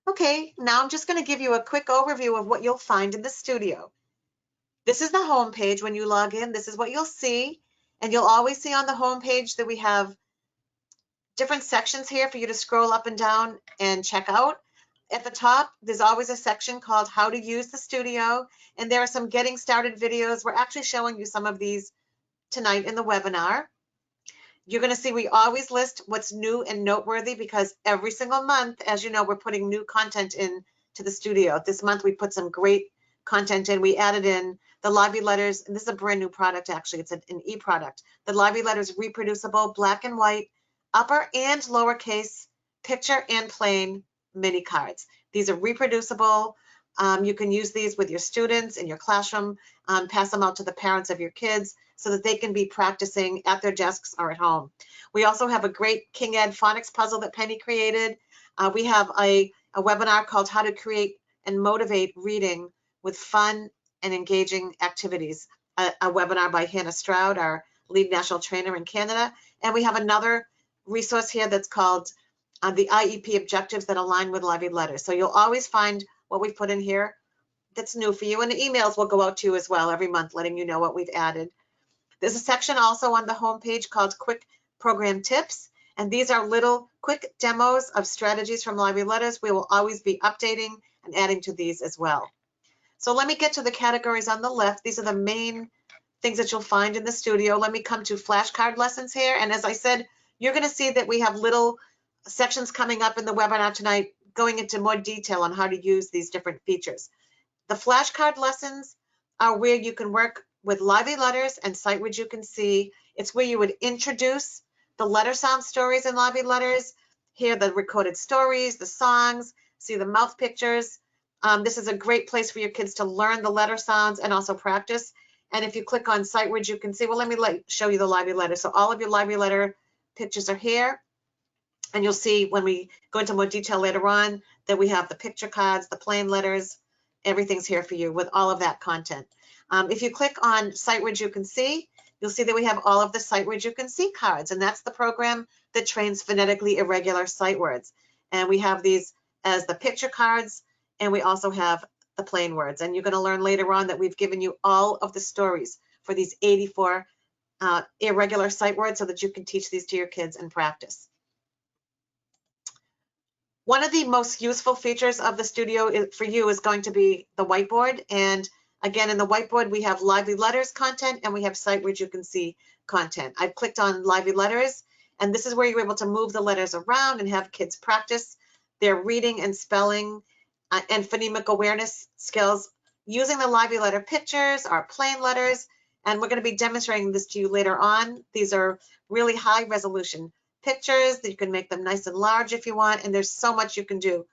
Okay, now I'm just going to give you a quick overview of what you'll find in the studio. This is the home page. When you log in, this is what you'll see. And you'll always see on the home page that we have different sections here for you to scroll up and down and check out. At the top, there's always a section called How to Use the Studio, and there are some getting started videos. We're actually showing you some of these tonight in the webinar. You're going to see we always list what's new and noteworthy because every single month, as you know, we're putting new content in to the studio. This month we put some great content in. We added in the Lively Letters, and this is a brand new product actually. It's an e-product. The Lively Letters reproducible, black and white, upper and lowercase, picture and plain mini cards. These are reproducible. You can use these with your students in your classroom, pass them out to the parents of your kids so that they can be practicing at their desks or at home. We also have a great King Ed phonics puzzle that Penny created. We have a webinar called How to Create and Motivate Reading with Fun and Engaging Activities, a webinar by Hannah Stroud, our lead national trainer in Canada. And we have another resource here that's called the IEP objectives that align with Lively Letters. So you'll always find what we've put in here that's new for you, and the emails will go out to you as well every month letting you know what we've added. There's a section also on the home page called Quick Program Tips, and these are little quick demos of strategies from Lively Letters. We will always be updating and adding to these as well. So let me get to the categories on the left. These are the main things that you'll find in the studio. Let me come to flashcard lessons here, and as I said, you're going to see that we have little sections coming up in the webinar tonight going into more detail on how to use these different features. The flashcard lessons are where you can work with Lively Letters and Sight Words You Can See. It's where you would introduce the letter sound stories in Lively Letters, hear the recorded stories, the songs, see the mouth pictures. This is a great place for your kids to learn the letter sounds and also practice. And if you click on Sight Words You Can See, well, let me show you the Lively Letter. So all of your Lively Letter pictures are here. And you'll see when we go into more detail later on that we have the picture cards, the plain letters, everything's here for you with all of that content. If you click on Sight Words You Can See, you'll see that we have all of the Sight Words You Can See cards, and that's the program that trains phonetically irregular sight words. And we have these as the picture cards, and we also have the plain words. And you're going to learn later on that we've given you all of the stories for these 84 irregular sight words so that you can teach these to your kids and practice. One of the most useful features of the studio for you is going to be the whiteboard. And again, in the whiteboard, we have Lively Letters content and we have Sight Words You Can See content. I've clicked on Lively Letters, and this is where you're able to move the letters around and have kids practice their reading and spelling and phonemic awareness skills using the Lively Letter pictures, our plain letters, and we're going to be demonstrating this to you later on. These are really high resolution pictures that you can make them nice and large if you want, and there's so much you can do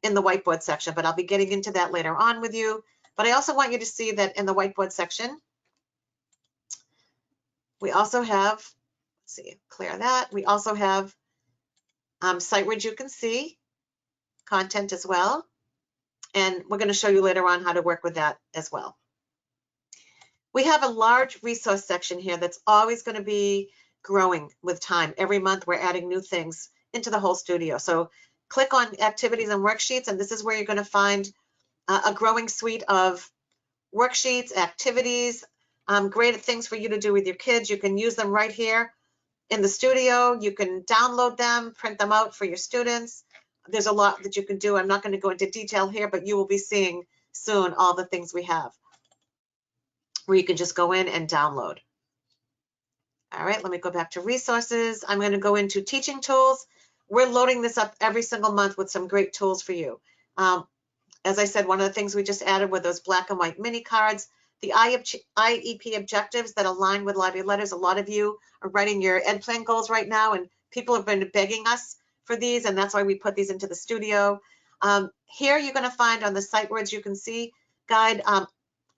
in the whiteboard section, but I'll be getting into that later on with you. But I also want you to see that in the whiteboard section, we also have, let's see, clear that. We also have Sight Words You Can See content as well, and we're going to show you later on how to work with that as well. We have a large resource section here that's always going to be growing with time. Every month we're adding new things into the whole studio. So click on activities and worksheets, and this is where you're going to find a growing suite of worksheets, activities, great things for you to do with your kids. You can use them right here in the studio. You can download them, print them out for your students. There's a lot that you can do. I'm not going to go into detail here, but you will be seeing soon all the things we have where you can just go in and download. All right, let me go back to resources. I'm going to go into teaching tools. We're loading this up every single month with some great tools for you. As I said, one of the things we just added were those black and white mini cards, the IEP objectives that align with Lively Letters. A lot of you are writing your ed plan goals right now, and people have been begging us for these, and that's why we put these into the studio. Here you're going to find on the Sight Words You Can See guide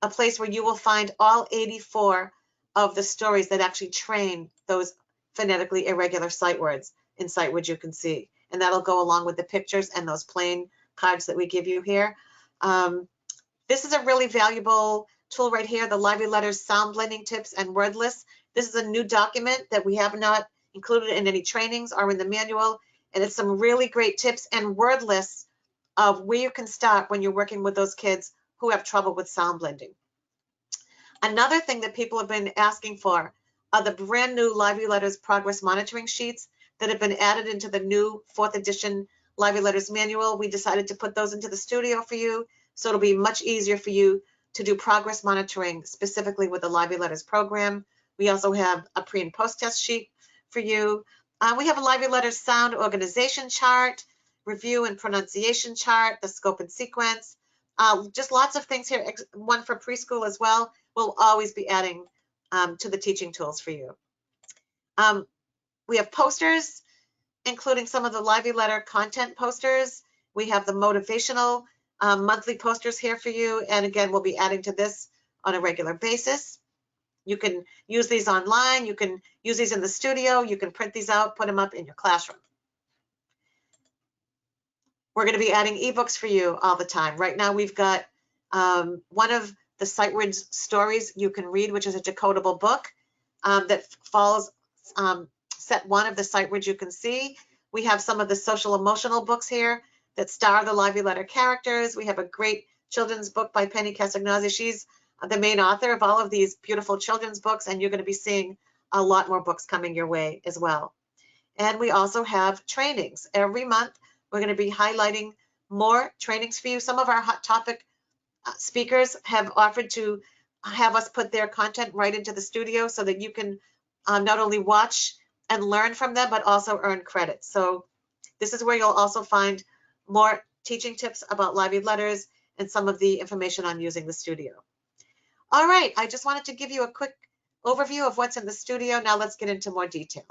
a place where you will find all 84 of the stories that actually train those phonetically irregular sight words in Sight Words You Can See. And that'll go along with the pictures and those plain cards that we give you here. This is a really valuable tool right here, the Lively Letters Sound Blending Tips and Word Lists. This is a new document that we have not included in any trainings or in the manual, and it's some really great tips and word lists of where you can start when you're working with those kids who have trouble with sound blending. Another thing that people have been asking for are the brand new Lively Letters progress monitoring sheets that have been added into the new 4th edition Lively Letters manual. We decided to put those into the studio for you, so it'll be much easier for you to do progress monitoring specifically with the Lively Letters program. We also have a pre and post test sheet for you. We have a Lively Letters sound organization chart, review and pronunciation chart, the scope and sequence, just lots of things here, one for preschool as well. We'll always be adding to the teaching tools for you. We have posters, including some of the Lively Letter content posters. We have the motivational monthly posters here for you. And again, we'll be adding to this on a regular basis. You can use these online. You can use these in the studio. You can print these out, put them up in your classroom. We're going to be adding ebooks for you all the time. Right now, we've got one of the Sight Words stories you can read, which is a decodable book that follows set 1 of the Sight Words you can see. We have some of the social emotional books here that star the Lively Letter characters. We have a great children's book by Penny Castagnazzi. She's the main author of all of these beautiful children's books, and you're going to be seeing a lot more books coming your way as well. And we also have trainings. Every month, we're going to be highlighting more trainings for you. Some of our hot topic speakers have offered to have us put their content right into the studio so that you can not only watch and learn from them, but also earn credit. So this is where you'll also find more teaching tips about Lively Letters and some of the information on using the studio. All right, I just wanted to give you a quick overview of what's in the studio. Now let's get into more detail.